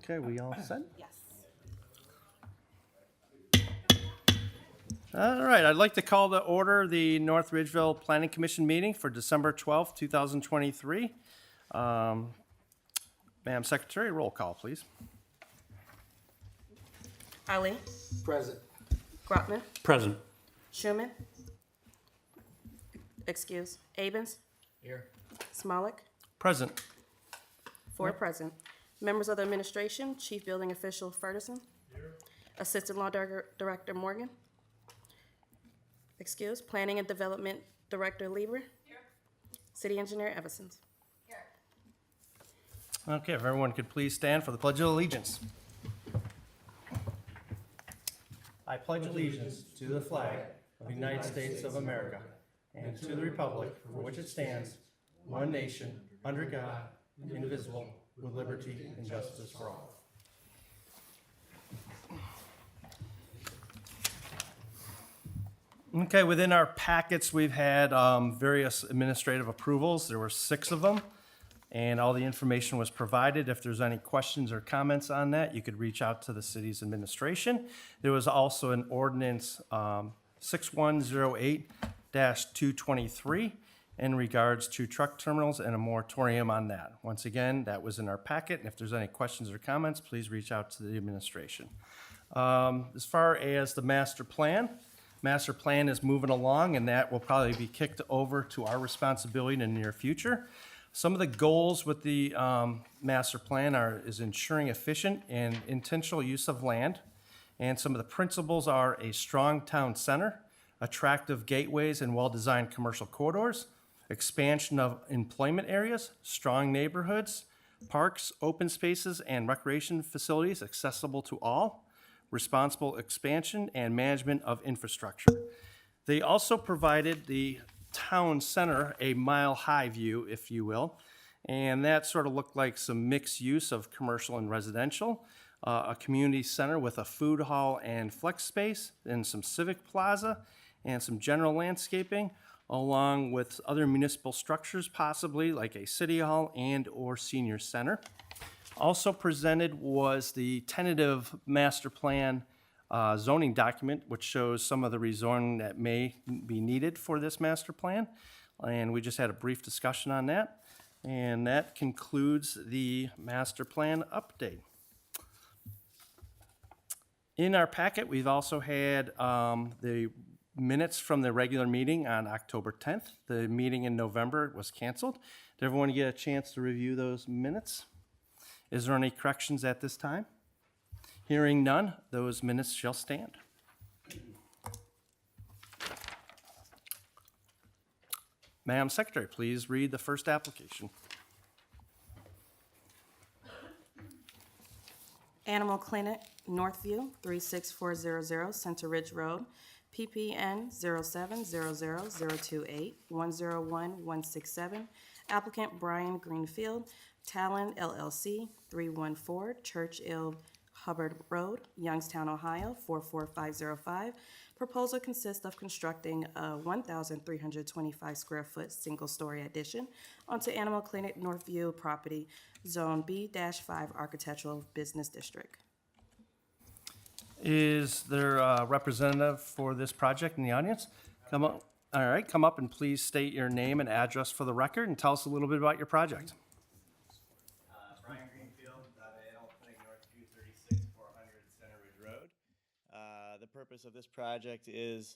Okay, we all set? Yes. All right, I'd like to call to order the North Ridgeville Planning Commission meeting for December 12th, 2023. Madam Secretary, roll call, please. Ali. Present. Grotman. Present. Schuman. Excuse. Abens. Here. Smolik. Present. Four present. Members of the administration, Chief Building Official Ferguson. Here. Assistant Law Director Morgan. Excuse. Planning and Development Director Lieber. Here. City Engineer Eversons. Okay, if everyone could please stand for the Pledge of Allegiance. I pledge allegiance to the flag of the United States of America and to the republic for which it stands, one nation, under God, indivisible, with liberty and justice for all. Okay, within our packets, we've had various administrative approvals. There were 6 of them, and all the information was provided. If there's any questions or comments on that, you could reach out to the city's administration. There was also an ordinance 6108-223 in regards to truck terminals and a moratorium on that. Once again, that was in our packet, and if there's any questions or comments, please reach out to the administration. As far as the master plan is moving along, and that will probably be kicked over to our responsibility in the near future. Some of the goals with the master plan is ensuring efficient and intentional use of land, and some of the principles are a strong town center, attractive gateways and well-designed commercial corridors, expansion of employment areas, strong neighborhoods, parks, open spaces, and recreation facilities accessible to all, responsible expansion and management of infrastructure. They also provided the town center a mile-high view, if you will, and that sort of looked like some mixed use of commercial and residential, a community center with a food hall and flex space, and some civic plaza, and some general landscaping, along with other municipal structures, possibly like a city hall and or senior center. Also presented was the tentative master plan zoning document, which shows some of the rezoning that may be needed for this master plan. And we just had a brief discussion on that. And that concludes the master plan update. In our packet, we've also had the minutes from the regular meeting on October 10th. The meeting in November was canceled. Did everyone get a chance to review those minutes? Is there any corrections at this time? Hearing none, those minutes shall stand. Madam Secretary, please read the first application. Animal Clinic, Northview, 36400 Center Ridge Road, PPN 070002810167. Applicant Brian Greenfield, Talon LLC, 314 Churchill Hubbard Road, Youngstown, Ohio, 44505. Proposal consists of constructing a 1,325 square foot single-story addition onto Animal Clinic Northview property, Zone B-5 Architectural Business District. Is there a representative for this project in the audience? Come up. All right, come up and please state your name and address for the record and tell us a little bit about your project. Brian Greenfield, Animal Clinic Northview, 36400 Center Ridge Road. The purpose of this project is,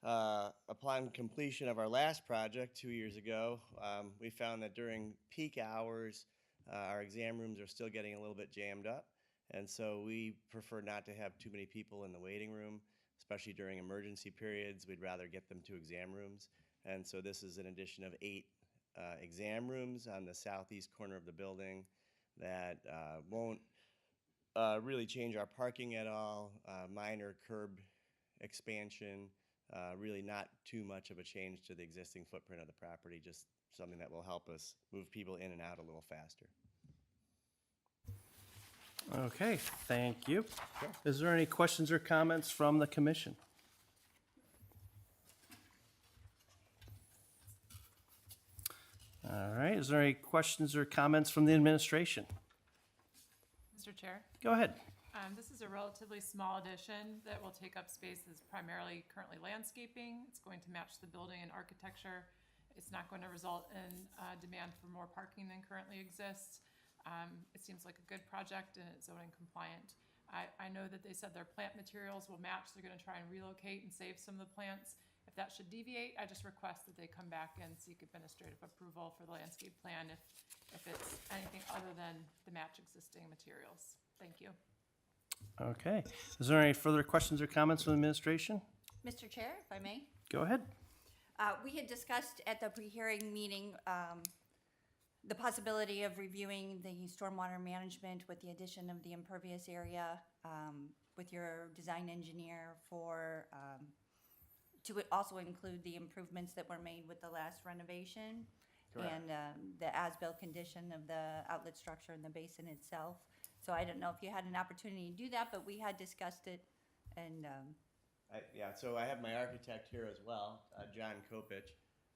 upon completion of our last project 2 years ago, we found that during peak hours, our exam rooms are still getting a little bit jammed up. And so we prefer not to have too many people in the waiting room, especially during emergency periods. We'd rather get them to exam rooms. And so this is an addition of 8 exam rooms on the southeast corner of the building that won't really change our parking at all. Minor curb expansion, really not too much of a change to the existing footprint of the property, just something that will help us move people in and out a little faster. Okay, thank you. Sure. Is there any questions or comments from the commission? All right, is there any questions or comments from the administration? Mr. Chair. Go ahead. This is a relatively small addition that will take up space that's primarily currently landscaping. It's going to match the building and architecture. It's not going to result in demand for more parking than currently exists. It seems like a good project and it's zoning compliant. I know that they said their plant materials will match. They're going to try and relocate and save some of the plants. If that should deviate, I just request that they come back and seek administrative approval for the landscape plan if it's anything other than the match existing materials. Thank you. Okay. Is there any further questions or comments from the administration? Mr. Chair, if I may. Go ahead. We had discussed at the pre-hearing meeting the possibility of reviewing the stormwater management with the addition of the impervious area with your design engineer to also include the improvements that were made with the last renovation. Correct. And the as-built condition of the outlet structure and the basin itself. So I don't know if you had an opportunity to do that, but we had discussed it and Yeah, so I have my architect here as well, John Kopich.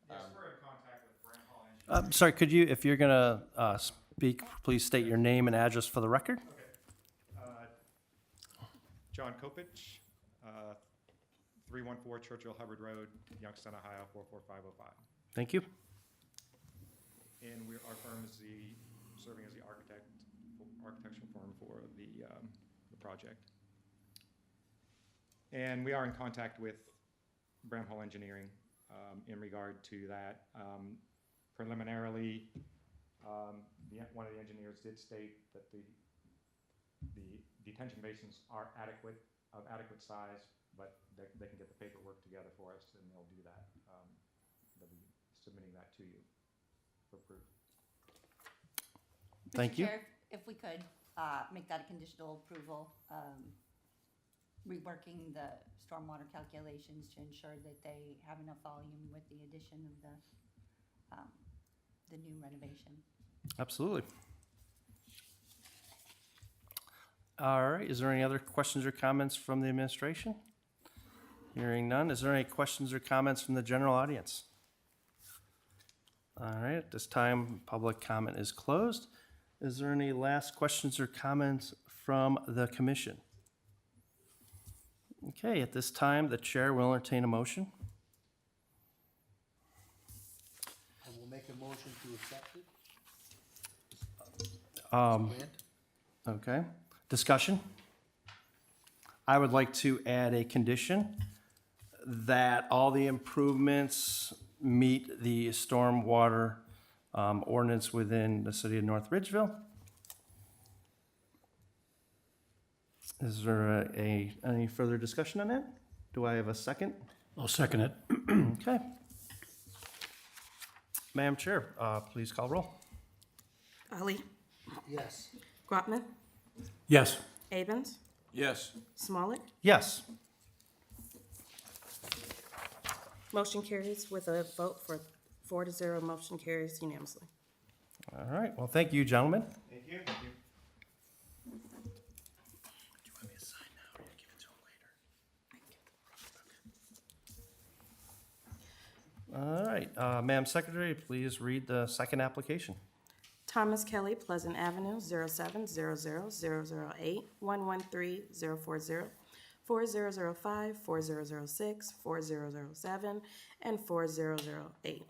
Yes, we're in contact with Brand Hall Engineering. Sorry, could you, if you're going to speak, please state your name and address for the record? Okay. John Kopich, 314 Churchill Hubbard Road, Youngstown, Ohio, 44505. Thank you. And our firm is serving as the architectural firm for the project. And we are in contact with Bram Hall Engineering in regard to that. Preliminarily, one of the engineers did state that the detention basins are of adequate size, but they can get the paperwork together for us, and they'll do that. They'll be submitting that to you for proof. Thank you. Mr. Chair, if we could make that a conditional approval, reworking the stormwater calculations to ensure that they have enough volume with the addition of the new renovation. Absolutely. All right, is there any other questions or comments from the administration? Hearing none, is there any questions or comments from the general audience? All right, at this time, public comment is closed. Is there any last questions or comments from the commission? Okay, at this time, the chair will entertain a motion. I will make a motion to accept it. Grant? Okay, discussion? I would like to add a condition that all the improvements meet the stormwater ordinance within the city of North Ridgeville. Is there any further discussion on that? Do I have a second? I'll second it. Okay. Madam Chair, please call roll. Ali, Yes. Grotman, Yes. Abens, Yes. Smollett. Yes. Motion carries with a vote for 4-0. Motion carries unanimously. All right, well, thank you, gentlemen. Thank you. All right, Madam Secretary, please read the second application. Thomas Kelly, Pleasant Avenue, 07000008, 113040, 4005, 4006, 4007, and 4008.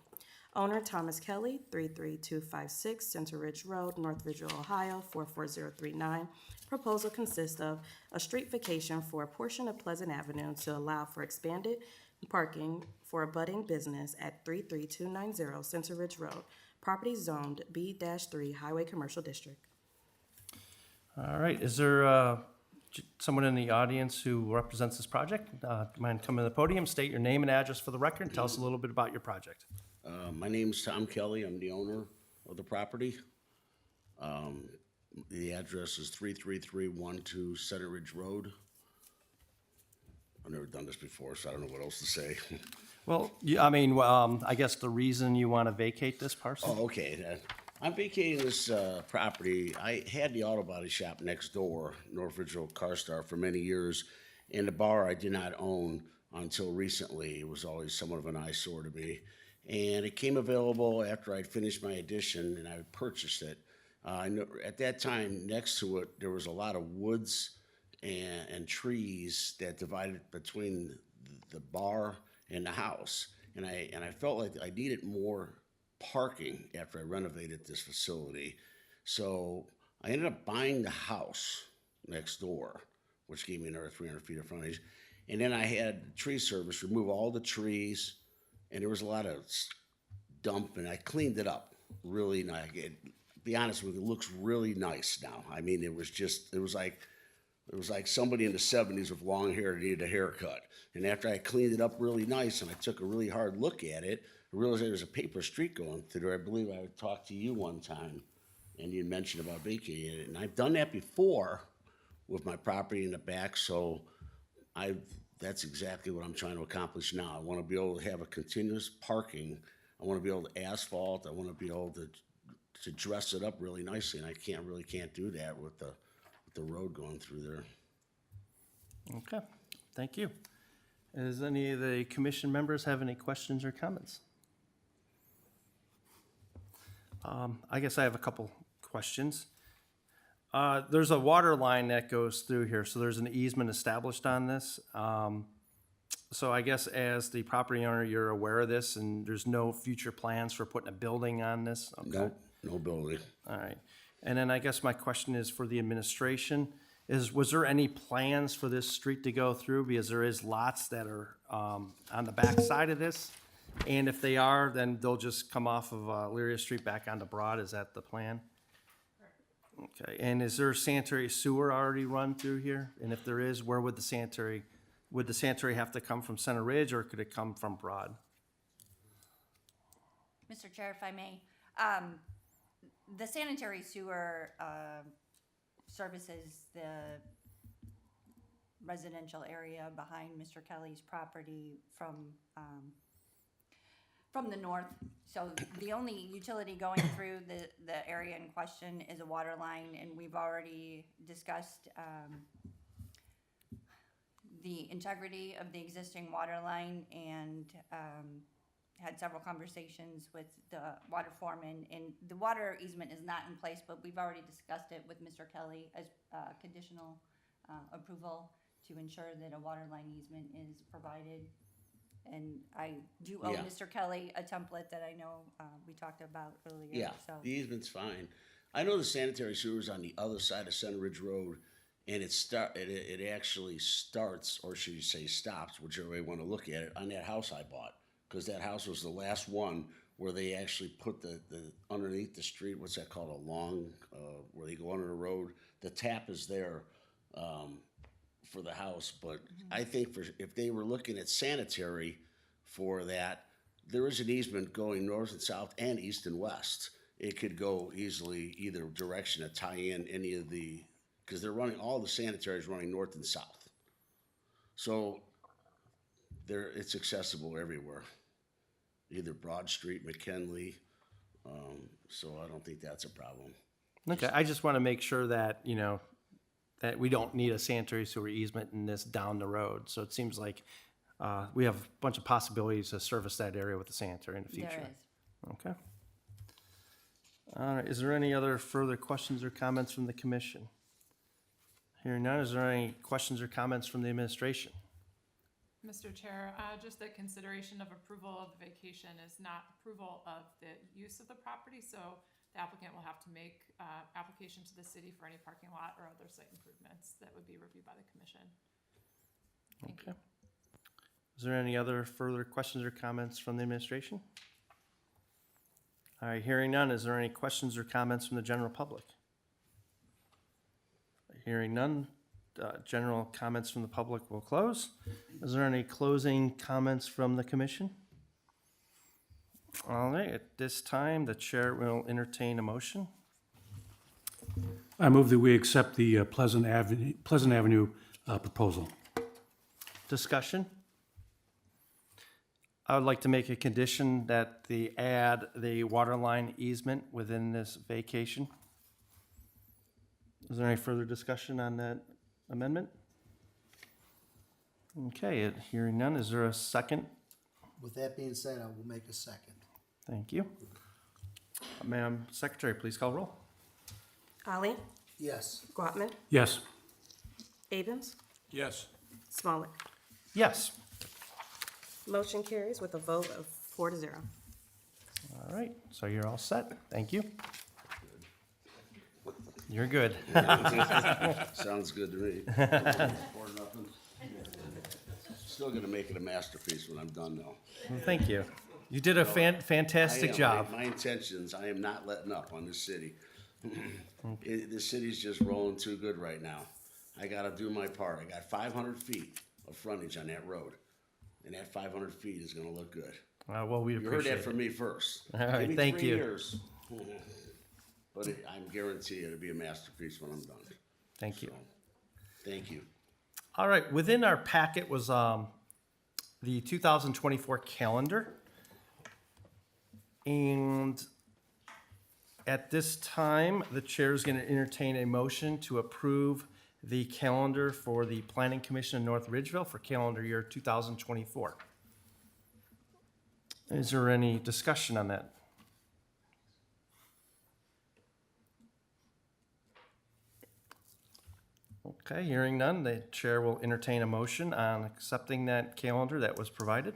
Owner Thomas Kelly, 33256 Center Ridge Road, North Ridgeville, Ohio, 44039. Proposal consists of a street vacation for a portion of Pleasant Avenue to allow for expanded parking for a budding business at 33290 Center Ridge Road, property zoned B-3 Highway Commercial District. All right, is there someone in the audience who represents this project? Mind coming to the podium, state your name and address for the record, and tell us a little bit about your project. My name's Tom Kelly. I'm the owner of the property. The address is 33312 Center Ridge Road. I've never done this before, so I don't know what else to say. Well, I guess the reason you want to vacate this parcel? Oh, okay. I'm vacating this property. I had the auto body shop next door, North Ridgeville Car Star, for many years, and the bar I did not own until recently. It was always somewhat of an eyesore to me. And it came available after I'd finished my addition, and I purchased it. I know at that time, next to it, there was a lot of woods and trees that divided between the bar and the house. And I felt like I needed more parking after I renovated this facility. So I ended up buying the house next door, which gave me another 300 feet of frontage. And then I had tree service remove all the trees, and there was a lot of dump, and I cleaned it up really nice. Be honest with you, it looks really nice now. I mean, it was like somebody in the 70s with long hair that needed a haircut. And after I cleaned it up really nice and I took a really hard look at it, I realized there was a paper street going through there. I believe I talked to you one time and you mentioned about vacating it. And I've done that before with my property in the back, so that's exactly what I'm trying to accomplish now. I want to be able to have a continuous parking. I want to be able to asphalt. I want to be able to dress it up really nicely, and I can't do that with the road going through there. Okay, thank you. Does any of the commission members have any questions or comments? I guess I have a couple questions. There's a water line that goes through here, so there's an easement established on this. So I guess as the property owner, you're aware of this, and there's no future plans for putting a building on this? Okay. Nope, no building. All right. And then I guess my question is for the administration, was there any plans for this street to go through? Because there is lots that are on the back side of this. And if they are, then they'll just come off of Elyria Street back onto Broad. Is that the plan? Okay. And is there sanitary sewer already run through here? And if there is, where would the sanitary have to come from Center Ridge, or could it come from Broad? Mr. Chair, if I may, the sanitary sewer services the residential area behind Mr. Kelly's property from the north. So the only utility going through the area in question is a water line, and we've already discussed the integrity of the existing water line and had several conversations with the water foreman, and the water easement is not in place, but we've already discussed it with Mr. Kelly as conditional approval to ensure that a water line easement is provided. And I do owe Yeah. Mr. Kelly a template that I know we talked about earlier. Yeah, So the easement's fine. I know the sanitary sewer's on the other side of Center Ridge Road, and it actually starts, or should you say stops, whichever way you want to look at it, on that house I bought. Because that house was the last one where they actually put the underneath the street, what's that called, a long, where they go under the road. The tap is there for the house, but I think if they were looking at sanitary for that, there is an easement going north and south and east and west. It could go easily either direction to tie in any of the, because they're running, all the sanitary is running north and south. So it's accessible everywhere, either Broad Street, McKinley, so I don't think that's a problem. Okay, I just want to make sure that, that we don't need a sanitary sewer easement in this down the road. So it seems like we have a bunch of possibilities to service that area with the sanitary in the future. there is. Okay. All right, is there any other further questions or comments from the commission? Hearing none, is there any questions or comments from the administration? Mr. Chair, just that consideration of approval of the vacation is not approval of the use of the property, so the applicant will have to make application to the city for any parking lot or other site improvements that would be reviewed by the commission. Thank you. Okay. Is there any other further questions or comments from the administration? All right, hearing none, is there any questions or comments from the general public? Hearing none, general comments from the public will close. Is there any closing comments from the commission? All right, at this time, the chair will entertain a motion. I move that we accept the Pleasant Avenue proposal. Discussion? I would like to make a condition that they add the water line easement within this vacation. Is there any further discussion on that amendment? Okay, hearing none, is there a second? With that being said, I will make a second. Thank you. Madam Secretary, please call roll. Ali, Yes. Grotman, Yes. Abens, Yes. Smollett. Yes. Motion carries with a vote of 4-0. All right, so you're all set. Thank you. You're good. Sounds good to me. Or nothing. Still gonna make it a masterpiece when I'm done though. Well, thank you. You did a fantastic I am. job. My intentions, I am not letting up on this city. The city's just rolling too good right now. I gotta do my part. I got 500 feet of frontage on that road. And that 500 feet is gonna look good. Well, we You heard appreciate that from it. me first. All right, Give me thank 3 you. years. But I'm guaranteed it'll be a masterpiece when I'm done. Thank you. So, thank you. All right, within our packet was the 2024 calendar. And at this time, the chair is going to entertain a motion to approve the calendar for the Planning Commission in North Ridgeville for calendar year 2024. Is there any discussion on that? Okay, hearing none, the chair will entertain a motion on accepting that calendar that was provided.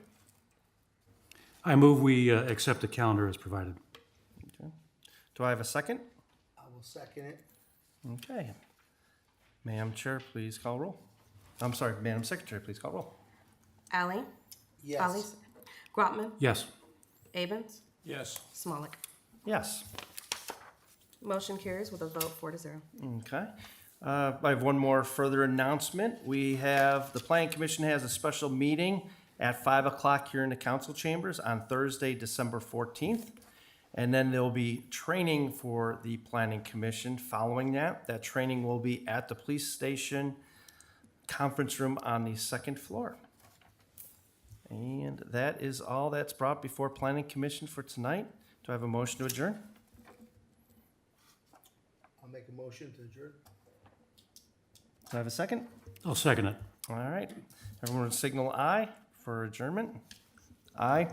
I move we accept the calendar as provided. Do I have a second? I will second it. Okay. Madam Chair, please call roll. I'm sorry, Madam Secretary, please call roll. Ali, Yes. Grotman, Yes. Abens, Yes. Smollett. Yes. Motion carries with a vote 4-0. Okay. I have one more further announcement. The Planning Commission has a special meeting at 5 o'clock here in the council chambers on Thursday, December 14th. And then there'll be training for the Planning Commission following that. That training will be at the police station conference room on the second floor. And that is all that's brought before Planning Commission for tonight. Do I have a motion to adjourn? I'll make a motion to adjourn. Do I have a second? I'll second it. All right. Everyone signal aye for adjournment. Aye.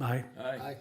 Aye. Aye.